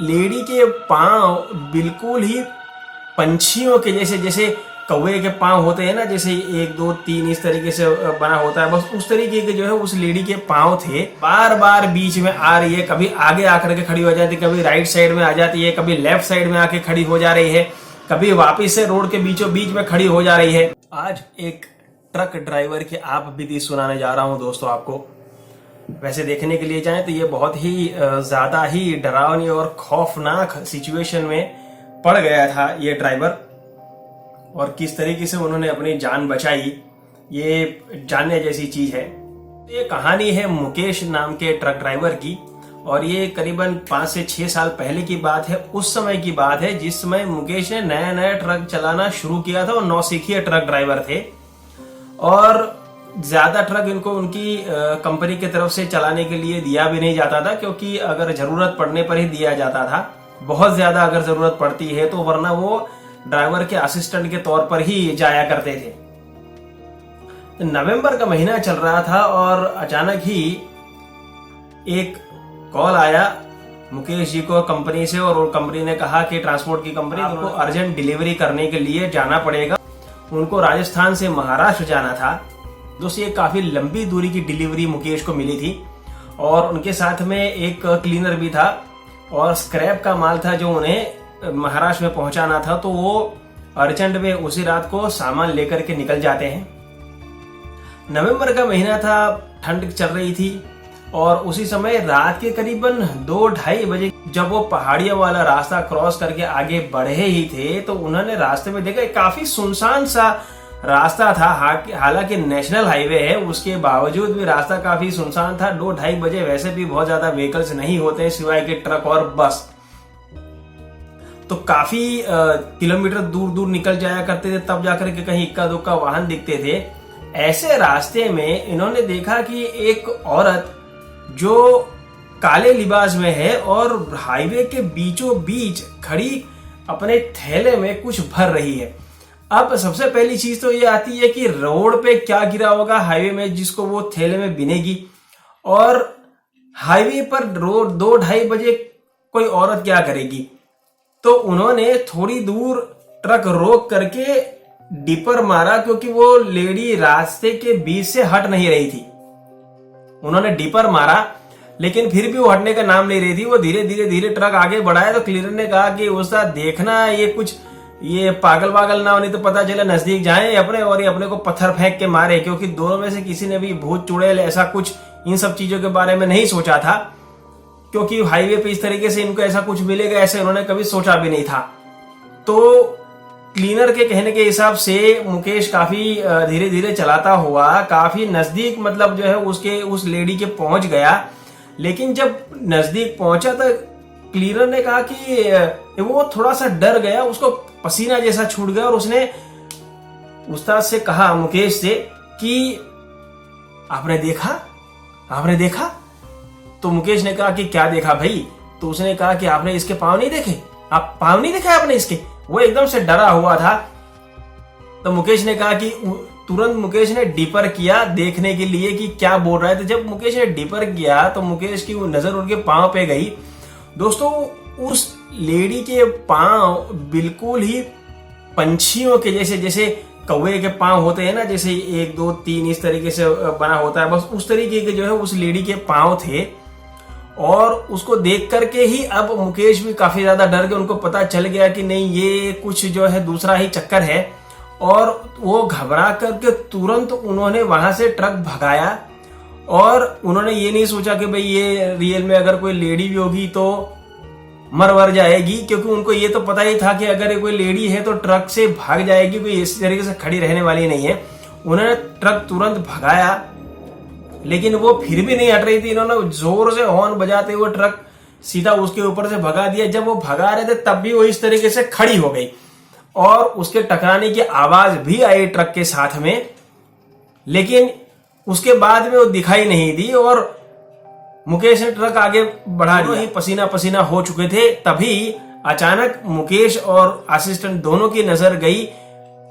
Lady के पांव बिल्कुल ही पंछियों के जैसे, जैसे कौवे के पांव होते हैं ना, जैसे 1 2 3 इस तरीके से बना होता है, बस उस तरीके के जो है उस लेडी के पांव थे। बार बार बीच में आ रही है, कभी आगे आकर के खड़ी हो जाती है, कभी राइट साइड में आ जाती है, कभी लेफ्ट साइड में आके खड़ी हो जा रही है, कभी वापिस से रोड के बीचों बीच में खड़ी हो जा रही है। आज एक ट्रक ड्राइवर की आप बीती सुनाने जा रहा हूं दोस्तों आपको। वैसे देखने के लिए जाएं तो ये बहुत ही ज्यादा ही डरावनी और खौफनाक सिचुएशन में पड़ गया था ये ड्राइवर, और किस तरीके से उन्होंने अपनी जान बचाई ये जानने जैसी चीज है। ये कहानी है मुकेश नाम के ट्रक ड्राइवर की, और ये करीबन 5 से 6 साल पहले की बात है। उस समय की बात है जिस समय मुकेश ने नया नया ट्रक चलाना शुरू किया था और नौसिखिए ट्रक ड्राइवर थे, और ज्यादा ट्रक इनको उनकी कंपनी की तरफ से चलाने के लिए दिया भी नहीं जाता था, क्योंकि अगर जरूरत पड़ने पर ही दिया जाता था, बहुत ज्यादा अगर जरूरत पड़ती है तो, वरना वो ड्राइवर के असिस्टेंट के तौर पर ही जाया करते थे। तो नवंबर का महीना चल रहा था और अचानक ही एक कॉल आया मुकेश जी को कंपनी से, और कंपनी ने कहा कि ट्रांसपोर्ट की कंपनी उनको अर्जेंट डिलीवरी करने के लिए जाना पड़ेगा। उनको राजस्थान से महाराष्ट्र जाना था। दोस्तों ये काफी लंबी दूरी की डिलीवरी मुकेश को मिली थी, और उनके साथ में एक क्लीनर भी था और स्क्रैप का माल था जो उन्हें महाराष्ट्र में पहुंचाना था। तो वो अर्जेंट में उसी रात को सामान लेकर के निकल जाते हैं। नवंबर का महीना था, ठंड चल रही थी, और उसी समय रात के करीबन 2-2:30 बजे जब वो पहाड़ियों वाला रास्ता क्रॉस करके आगे बढ़े ही थे, तो उन्होंने रास्ते में देखा काफी सुनसान सा रास्ता था। हालांकि नेशनल हाईवे है, उसके बावजूद भी रास्ता काफी सुनसान था। 2-2:30 बजे वैसे भी बहुत ज्यादा व्हीकल्स नहीं होते सिवाय के ट्रक और बस, तो काफी किलोमीटर दूर दूर निकल जाया करते थे, तब जाकर के कहीं इक्का दुक्का वाहन दिखते थे। ऐसे रास्ते में इन्होंने देखा कि एक औरत जो काले लिबास में है और हाईवे के बीचों बीच खड़ी अपने थैले में कुछ भर रही है। अब सबसे पहली चीज तो ये आती है कि रोड पे क्या गिरा होगा हाईवे में जिसको वो थैले में बिनेगी, और हाईवे पर रोड 2-2:30 बजे कोई औरत क्या करेगी। तो उन्होंने थोड़ी दूर ट्रक रोक करके डिपर मारा, क्योंकि वो लेडी रास्ते के बीच से हट नहीं रही थी। उन्होंने डिपर मारा, लेकिन फिर भी वो हटने का नाम नहीं रही थी। वो धीरे धीरे ट्रक आगे बढ़ाया। तो क्लीनर ने कहा कि उस्ताद देखना ये कुछ ये पागल वागल ना हो, नहीं तो पता चले नजदीक जाए अपने और ये अपने को पत्थर फेंक के मारे, क्योंकि दोनों में से किसी ने भी भूत चुड़ैल ऐसा कुछ इन सब चीजों के बारे में नहीं सोचा था, क्योंकि हाईवे पे इस तरीके से इनको ऐसा कुछ मिलेगा ऐसे उन्होंने कभी सोचा भी नहीं था। तो क्लीनर के कहने के हिसाब से मुकेश काफी धीरे धीरे चलाता हुआ काफी नजदीक, मतलब जो है उसके उस लेडी के पहुंच गया। लेकिन जब नजदीक पहुंचा तो क्लीनर ने कहा कि वो थोड़ा सा डर गया, उसको पसीना जैसा छूट गया, और उसने उस्ताद से कहा मुकेश से कि आपने देखा। तो मुकेश ने कहा कि क्या देखा भाई। तो उसने कहा कि आपने इसके पांव नहीं देखे, आप पांव नहीं देखे आपने इसके। वो एकदम से डरा हुआ था। तो मुकेश ने कहा कि तुरंत मुकेश ने डिपर किया देखने के लिए कि क्या बोल रहा है। तो जब मुकेश ने डिपर किया तो मुकेश की नजर उनके पांव पे गई। दोस्तों उस लेडी के पांव बिल्कुल ही पंछियों के जैसे, जैसे कौवे के पांव होते हैं ना, जैसे 1 2 3 इस तरीके से बना होता है, बस उस तरीके के जो है उस लेडी के पांव थे। और उसको देख करके ही अब मुकेश भी काफी ज्यादा डर गए। उनको पता चल गया कि नहीं ये कुछ जो है दूसरा ही चक्कर है, और वो घबरा करके तुरंत उन्होंने वहां से ट्रक भगाया। और उन्होंने ये नहीं सोचा कि भाई ये रियल में अगर कोई लेडी भी होगी तो मर जाएगी, क्योंकि उनको ये तो पता ही था कि अगर कोई लेडी है तो ट्रक से भाग जाएगी, कोई इस तरीके से खड़ी रहने वाली नहीं है। उन्होंने ट्रक तुरंत भगाया, लेकिन वो फिर भी नहीं हट रही थी। इन्होंने जोर से हॉर्न बजाते हुए ट्रक सीधा उसके ऊपर से भगा दिया। जब वो भगा रहे थे तब भी वो इस तरीके से खड़ी हो गई, और उसके टकराने की आवाज भी आई ट्रक के साथ में, लेकिन उसके बाद में वो दिखाई नहीं दी। और मुकेश ने ट्रक आगे बढ़ा दिया। पसीना पसीना हो चुके थे, तभी अचानक मुकेश और असिस्टेंट दोनों की नजर गई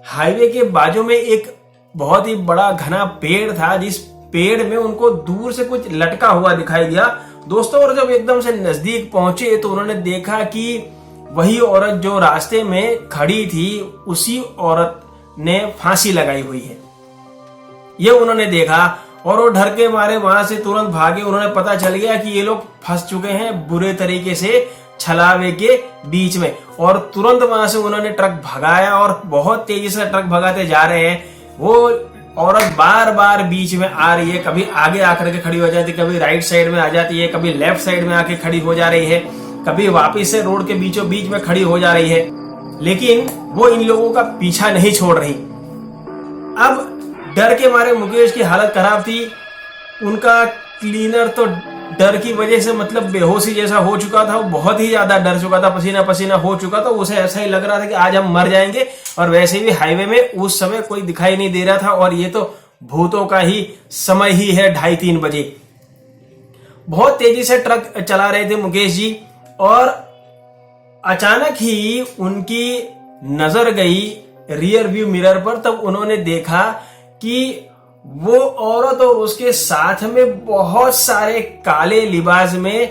हाईवे के बाजू में एक बहुत ही बड़ा घना पेड़ था, जिस पेड़ में उनको दूर से कुछ लटका हुआ दिखाई दिया। दोस्तों और जब एकदम से नजदीक पहुंचे तो उन्होंने देखा कि वही औरत जो रास्ते में खड़ी थी उसी औरत ने फांसी लगाई हुई है। ये उन्होंने देखा और वो डर के मारे वहां से तुरंत भागे। उन्होंने पता चल गया कि ये लोग फंस चुके हैं बुरे तरीके से छलावे के बीच में, और तुरंत वहां से उन्होंने ट्रक भगाया और बहुत तेजी से ट्रक भगाते जा रहे हैं। वो औरत बार बार बीच में आ रही है, कभी आगे आकर के खड़ी हो जाती है, कभी राइट साइड में आ जाती है, कभी लेफ्ट साइड में आके खड़ी हो जा रही है, कभी वापिस से रोड के बीचों बीच में खड़ी हो जा रही है, लेकिन वो इन लोगों का पीछा नहीं छोड़ रही। अब डर के मारे मुकेश की हालत खराब थी। उनका क्लीनर तो डर की वजह से मतलब बेहोशी जैसा हो चुका था, वो बहुत ही ज्यादा डर चुका था, पसीना पसीना हो चुका था। उसे ऐसा ही लग रहा था कि आज हम मर जाएंगे, और वैसे भी हाईवे में उस समय कोई दिखाई नहीं दे रहा था, और ये तो भूतों का ही समय ही है, 2:30-3 बजे। बहुत तेजी से ट्रक चला रहे थे मुकेश जी, और अचानक ही उनकी नजर गई रियर व्यू मिरर पर। तब उन्होंने देखा कि वो औरत और उसके साथ में बहुत सारे काले लिबास में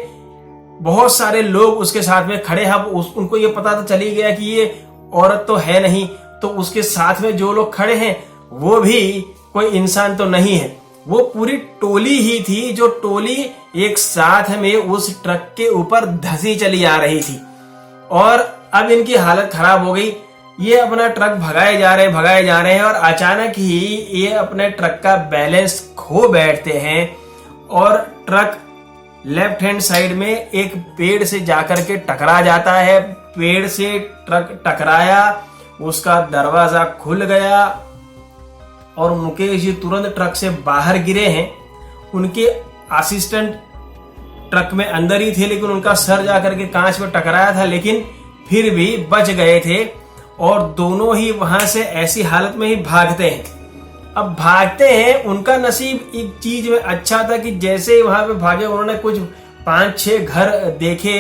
बहुत सारे लोग उसके साथ में खड़े हैं। उनको ये पता तो चली गया कि ये औरत तो है नहीं, तो उसके साथ में जो लोग खड़े हैं वो भी कोई इंसान तो नहीं है, वो पूरी टोली ही थी, जो टोली एक साथ में उस ट्रक के ऊपर धंसी चली आ रही थी। और अब इनकी हालत खराब हो गई। ये अपना ट्रक भगाए जा रहे हैं, और अचानक ही ये अपने ट्रक का बैलेंस खो बैठते हैं, और ट्रक लेफ्ट हैंड साइड में एक पेड़ से जाकर के टकरा जाता है। पेड़ से ट्रक टकराया, उसका दरवाजा खुल गया, और मुकेश जी तुरंत ट्रक से बाहर गिरे हैं। उनके असिस्टेंट ट्रक में अंदर ही थे, लेकिन उनका सर जाकर के कांच में टकराया था, लेकिन फिर भी बच गए थे, और दोनों ही वहां से ऐसी हालत में ही भागते हैं। अब भागते हैं, उनका नसीब एक चीज में अच्छा था कि जैसे ही वहां पे भागे उन्होंने कुछ 5-6 घर देखे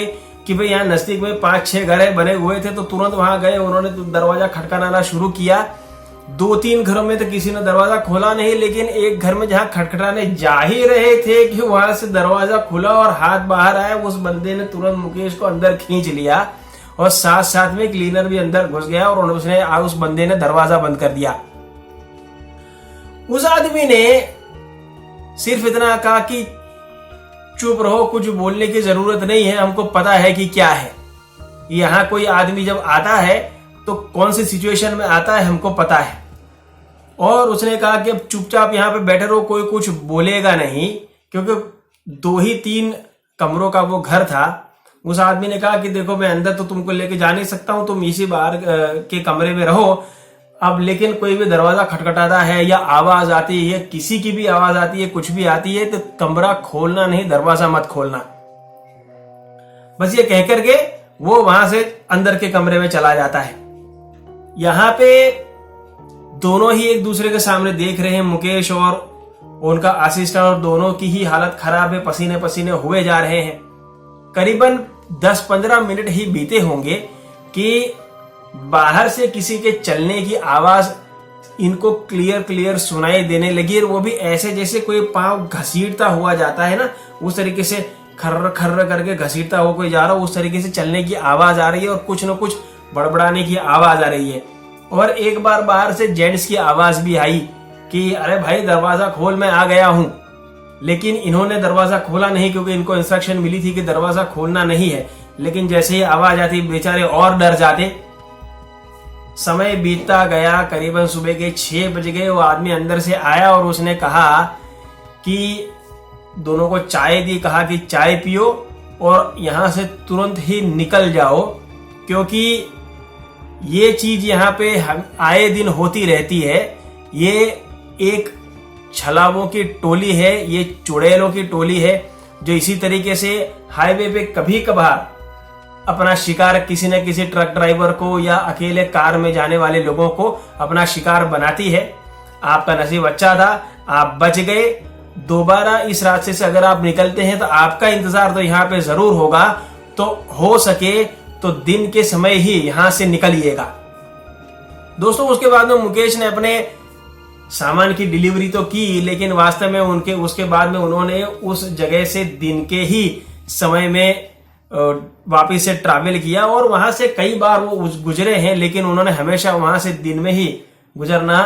कि भाई यहाँ नजदीक में 5-6 घर बने हुए थे, तो तुरंत वहां गए। उन्होंने दरवाजा खटखटाना शुरू किया। 2-3 घरों में तो किसी ने दरवाजा खोला नहीं, लेकिन एक घर में जहां खटखटाने जा ही रहे थे कि वहां से दरवाजा खुला और हाथ बाहर आया। उस बंदे ने तुरंत मुकेश को अंदर खींच लिया, और साथ साथ में क्लीनर भी अंदर घुस गया, और उस बंदे ने दरवाजा बंद कर दिया। उस आदमी ने सिर्फ इतना कहा कि चुप रहो, कुछ बोलने की जरूरत नहीं है, हमको पता है कि क्या है। यहां कोई आदमी जब आता है तो कौन सी सिचुएशन में आता है हमको पता है। और उसने कहा कि अब चुपचाप यहां पे बैठे रहो, कोई कुछ बोलेगा नहीं, क्योंकि 2-3 कमरों का वो घर था। उस आदमी ने कहा कि देखो, मैं अंदर तो तुमको लेके जा नहीं सकता हूं, तुम इसी बाहर के कमरे में रहो। अब लेकिन कोई भी दरवाजा खटखटाता है या आवाज आती है, किसी की भी आवाज आती है, कुछ भी आती है, तो कमरा खोलना नहीं, दरवाजा मत खोलना। बस ये कह करके वो वहां से अंदर के कमरे में चला जाता है। यहां पे दोनों ही एक दूसरे के सामने देख रहे हैं, मुकेश और उनका असिस्टेंट, और दोनों की ही हालत खराब है, पसीने पसीने हुए जा रहे हैं। करीबन 10-15 मिनट ही बीते होंगे कि बाहर से किसी के चलने की आवाज इनको क्लियर सुनाई देने लगी, और वो भी ऐसे जैसे कोई पांव घसीटता हुआ जाता है ना, उस तरीके से खर्र खर्र करके घसीटता हुआ कोई जा रहा हो, उस तरीके से चलने की आवाज आ रही है, और कुछ न कुछ बड़बड़ाने की आवाज आ रही है। और एक बार बाहर से जेंट्स की आवाज भी आई कि अरे भाई दरवाजा खोल, मैं आ गया हूं। लेकिन इन्होंने दरवाजा खोला नहीं, क्योंकि इनको इंस्ट्रक्शन मिली थी कि दरवाजा खोलना नहीं है। लेकिन जैसे ही आवाज आती बेचारे और डर जाते। समय बीतता गया, करीबन सुबह के 6 बज गए। वो आदमी अंदर से आया और उसने कहा कि दोनों को चाय दी, कहा कि चाय पियो और यहां से तुरंत ही निकल जाओ, क्योंकि ये चीज यहाँ पे आए दिन होती रहती है। ये एक छलावों की टोली है, ये चुड़ैलों की टोली है, जो इसी तरीके से हाईवे पे कभी कभार अपना शिकार किसी न किसी ट्रक ड्राइवर को या अकेले कार में जाने वाले लोगों को अपना शिकार बनाती है। आपका नसीब अच्छा था, आप बच गए। दोबारा इस रास्ते से अगर आप निकलते हैं तो आपका इंतजार तो यहाँ पे जरूर होगा, तो हो सके तो दिन के समय ही यहां से निकलिएगा। दोस्तों उसके बाद में मुकेश ने अपने सामान की डिलीवरी तो की, लेकिन वास्तव में उसके बाद में उन्होंने उस जगह से दिन के ही समय में वापिस से ट्रैवल किया और वहां से कई बार वो गुजरे हैं, लेकिन उन्होंने हमेशा वहां से दिन में ही गुजरना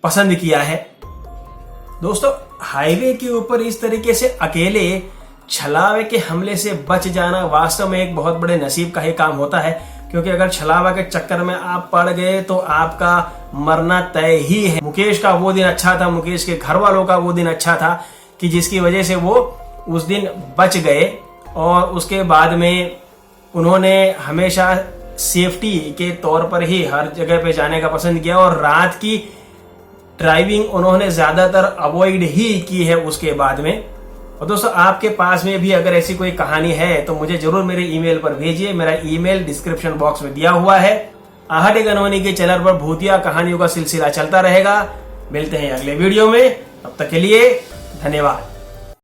पसंद किया है। दोस्तों, हाईवे के ऊपर इस तरीके से अकेले छलावे के हमले से बच जाना वास्तव में एक बहुत बड़े नसीब का ही काम होता है, क्योंकि अगर छलावा के चक्कर में आप पड़ गए तो आपका मरना तय ही है। मुकेश का वो दिन अच्छा था, मुकेश के घर वालों का वो दिन अच्छा था कि जिसकी वजह से वो उस दिन बच गए और उसके बाद में उन्होंने हमेशा सेफ्टी के तौर पर ही हर जगह पे जाने का पसंद किया और रात की ड्राइविंग उन्होंने ज्यादातर अवॉइड ही की है उसके बाद में। और दोस्तों, आपके पास में भी अगर ऐसी कोई कहानी है तो मुझे जरूर मेरे ईमेल पर भेजिए। मेरा ईमेल डिस्क्रिप्शन बॉक्स में दिया हुआ है। आहट गनवानी के चैनल पर भूतिया कहानियों का सिलसिला चलता रहेगा। मिलते हैं अगले वीडियो में, तब तक के लिए धन्यवाद।